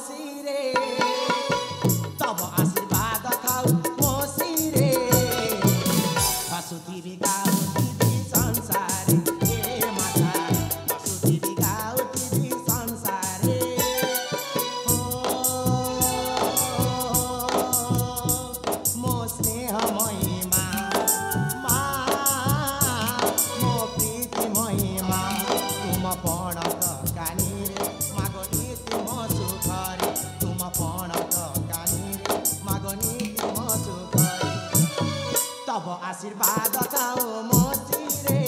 सिरे तब आशीर्वाद थाउ मो सिरे हसुथिबी गाउथिबी संसारे ए माता हसुथिबी गाउथिबी संसारे मो स्नेह महिमा मा मो प्रीति महिमा तुम पण कानी रे मागनी तुम सुखरे तुम पण कानी रे मागनी तुम सुखरे तब आशीर्वाद थाउ मो सिरे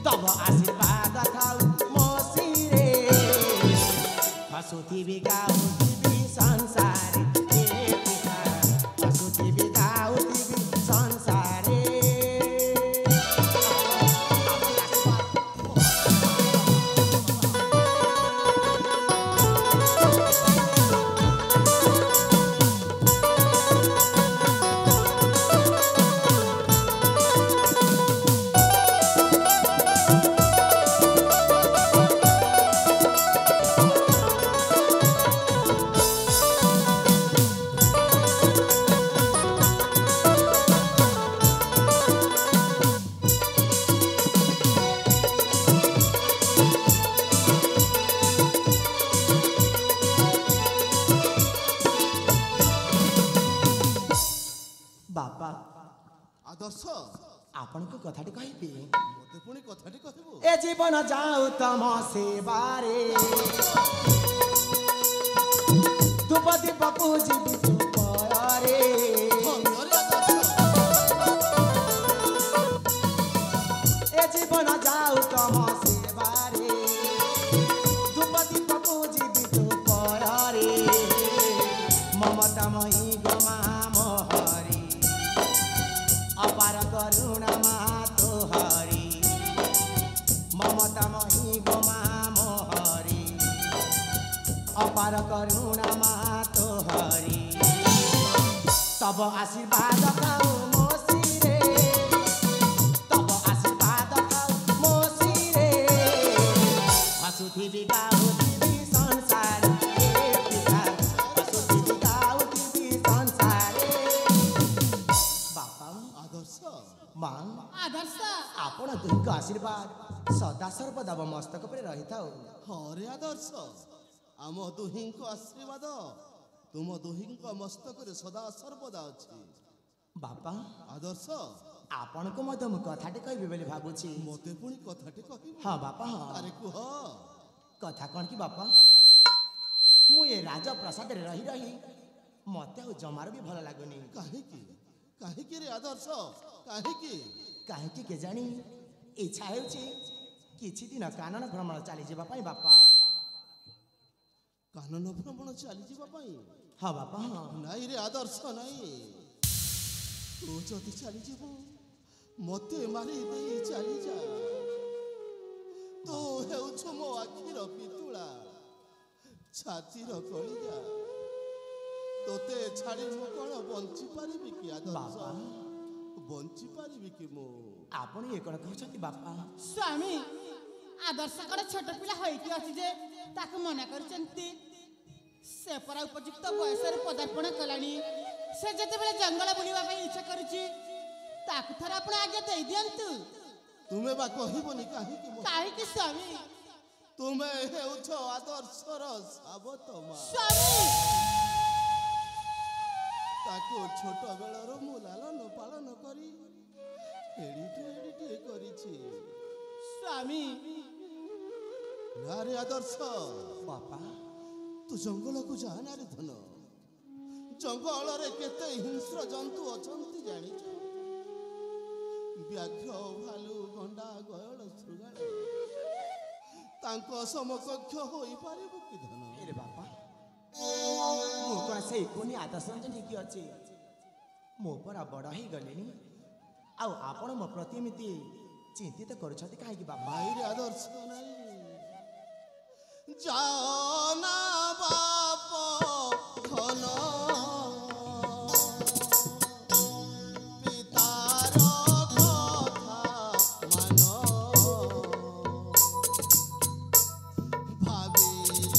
तब आशीर्वाद थाउ मो सिरे हसुथिबी गाउथिबी संसारे ए पिता हसुथिबी गाउथिबी संसारे बापा आदर्श आपण को कथाटी कहबी मते पुणी कथाटी कहबो ए जीवन जाऊ तम सेवारे धूप दीप पूजिबी तुपरे धन्यरे आदर्श ए जीवन जाऊ तम सेवारे धूप दीप पूजिबी तुपरे ममतामयी गमा मोहरी अपार करुणा मा तोहरी ममतामयी गमा मोहरी अपार करुणा मा तोहरी तब आशीर्वाद थाउ मो सिरे तब आशीर्वाद थाउ मो सिरे हसुथिबी गाउथिबी संसार ए पिता हसुथिबी गाउथिबी संसारे बापा आदर्श मां आदर्श आपण दुईक आशीर्वाद सदा सर्वदा मो मस्तक पर रही थाउ हरे आदर्श आम दुहिंक आशीर्वाद तुम दुहिंक मस्तक रे सदा सर्वदा अछि बापा आदर्श आपण को मध्य मु कथाटी कहबी बोली भाबुछि मते पुणी कथाटी कहबो हाँ बापा हाँ अरे कुह कथा कौन की बापा मु ये राजप्रसाद रे रही रही मते आ जमार भी भल लागुनी काहेकि काहेकि रे आदर्श काहेकि काहेकि के जानी इच्छा हेउछि किछि दिन कानन भ्रमण चली जेबा पई बापा कानन भ्रमण चली जीवा पई हाँ बापा हाँ नाई रे आदर्श नाई तू जदि चली जीवो मते मारी दे चली जा तो हेउछु मो आखिर पितुळा छातीर कलिजा तोते छाड़ी मु कोन बंची पारिबि कि आदर्श बापा बंची पारिबि कि मु आपण ये कोन कहछथि बापा स्वामी आदर्श कड़े छोट पिला होइति अछि जे ताके मना करचंती से परा उपयुक्त बयस रे पदार्पण कलानी से जते बेले जंगल बुलिबा पई इच्छा करूची ताकु थरा आपण आगे देई दियंतु तुमे बा कहिबोनी काहे कि काहे कि स्वामी तुमे हेउछो आदर्शर साबतमा स्वामी ताको छोट बेलर मु लालन पालन करी एडिटे करिछि स्वामी नारे आदर्श बापा तू जंगल को जा नारे धन जंगल रे केते हिंस्र जंतु अछंती जानि व्याघ्र भालू गंडा गयल शृगाल तांको समकक्ष होई पारिबु कि धन अरे बापा मु कोन से कोनी आदर्श रंजन की अछि मो परा बड़ ही गलेनी आ आपण मो प्रति एमिति चिंतित करूछथि काहे कि बापा माइरे आदर्श नाही जाना बाप धन पितार कथा मान भाविले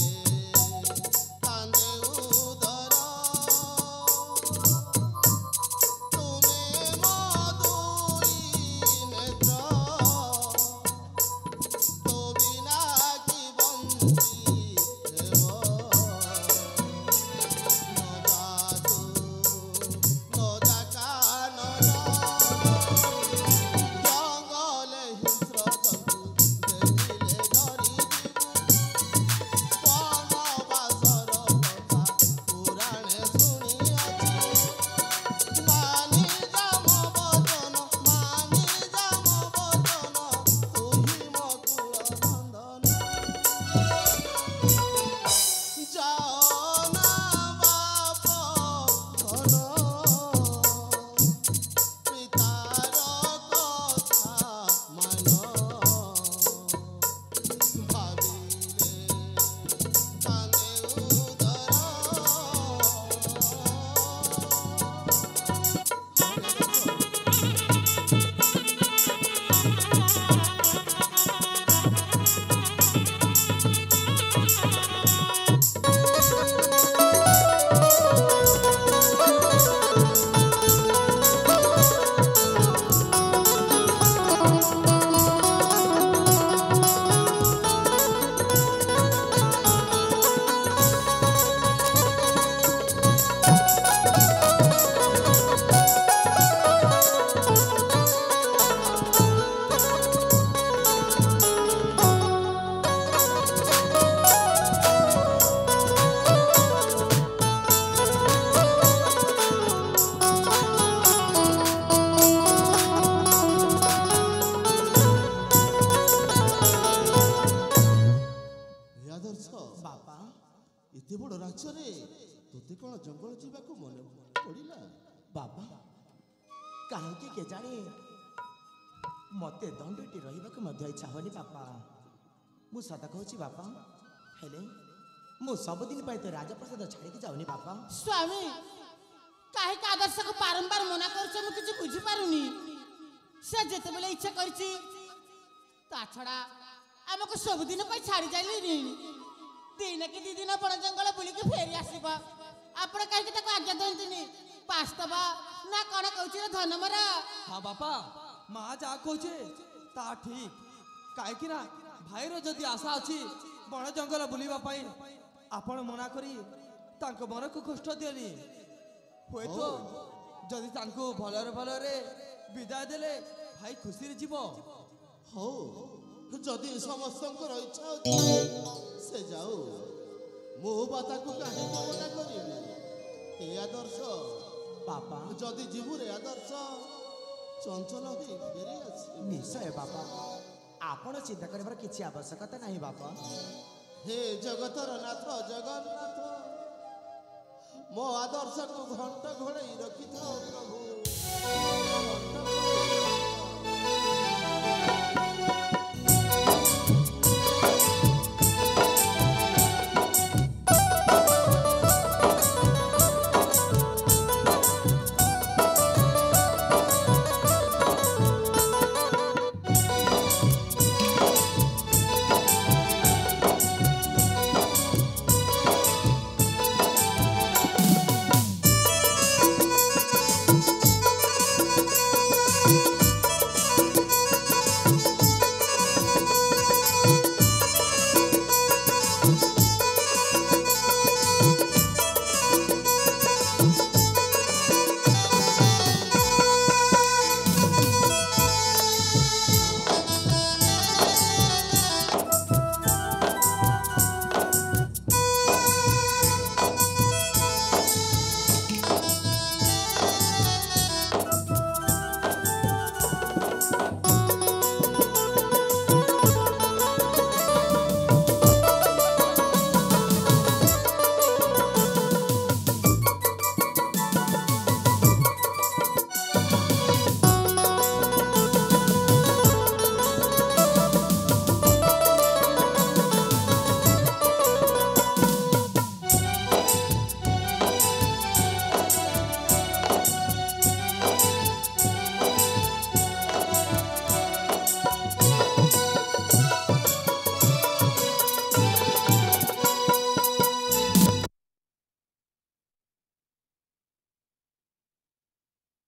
ବାପା ଏତେ ବଡ଼ ରାଜ୍ୟରେ ତୋତେ କ'ଣ ଜଙ୍ଗଲ ଯିବାକୁ ମନେ ପଡ଼ିଲା? ବାପା କାହିଁକି କେଜାଣି ମତେ ଦଣ୍ଡଟି ରହିବାକୁ ମଧ୍ୟ ଇଚ୍ଛା ହବନି ବାପା। ମୁଁ ସତ କହୁଛି ବାପା, ହେଲେ ମୁଁ ସବୁଦିନ ପାଇଁ ତ ରାଜପ୍ରସାଦ ଛାଡ଼ିକି ଯାଉନି ବାପା। ସ୍ୱାମୀ କାହିଁକି ଆଦର୍ଶକୁ ବାରମ୍ବାର ମନା କରୁଛ ମୁଁ କିଛି ବୁଝିପାରୁନି। ସେ ଯେତେବେଳେ ଇଚ୍ଛା କରିଛି ତା ଛଡ଼ା ଆମକୁ ସବୁଦିନ ପାଇଁ ଛାଡ଼ି ଯାଇଲିନି। ଦିନେ କି 2 ଦିନ ବଣ ଜଙ୍ଗଲ ବୁଲିକି ଫେରି ଆସିବ। ଆପଣ କାହିଁକି ତାକୁ ଆଜ୍ଞା ଦିଅନ୍ତିନି? ବାସ୍ତବ ନା କ'ଣ କହୁଛି ରେ ଧନମର? हाँ बापा माँ जा कहे ता ठीक कहीं ना भाईर जदि आशा अच्छी बण जंगल बुलवा आपण मना करी तांको मन को कष्ट दियनी हुए तो जदि तांको भलरे भलरे विदाय देले भाई खुशी रे जीव। ହଉ ଯଦି ସମସ୍ତଙ୍କର ଇଚ୍ଛା ଅଛି ସେ ଯାଉ, ମୁଁ ବା ତାକୁ କାହିଁକି ମନା କରିବି? ଏ ଆଦର୍ଶ ବାପା ଯଦି ଯିବୁ ରେ ଆଦର୍ଶ ଚଞ୍ଚଳ ହୋଇ ଫେରି ଆସିବୁ। ନିଶ୍ଚୟ ବାପା, ଆପଣ ଚିନ୍ତା କରିବାର କିଛି ଆବଶ୍ୟକତା ନାହିଁ ବାପା। ହେ ଜଗତର ନାଥ ଜଗନ୍ନାଥ, ମୋ ଆଦର୍ଶକୁ ଘଣ୍ଟ ଘୋଡ଼େଇ ରଖିଥାଅ ପ୍ରଭୁ, ଘଣ୍ଟ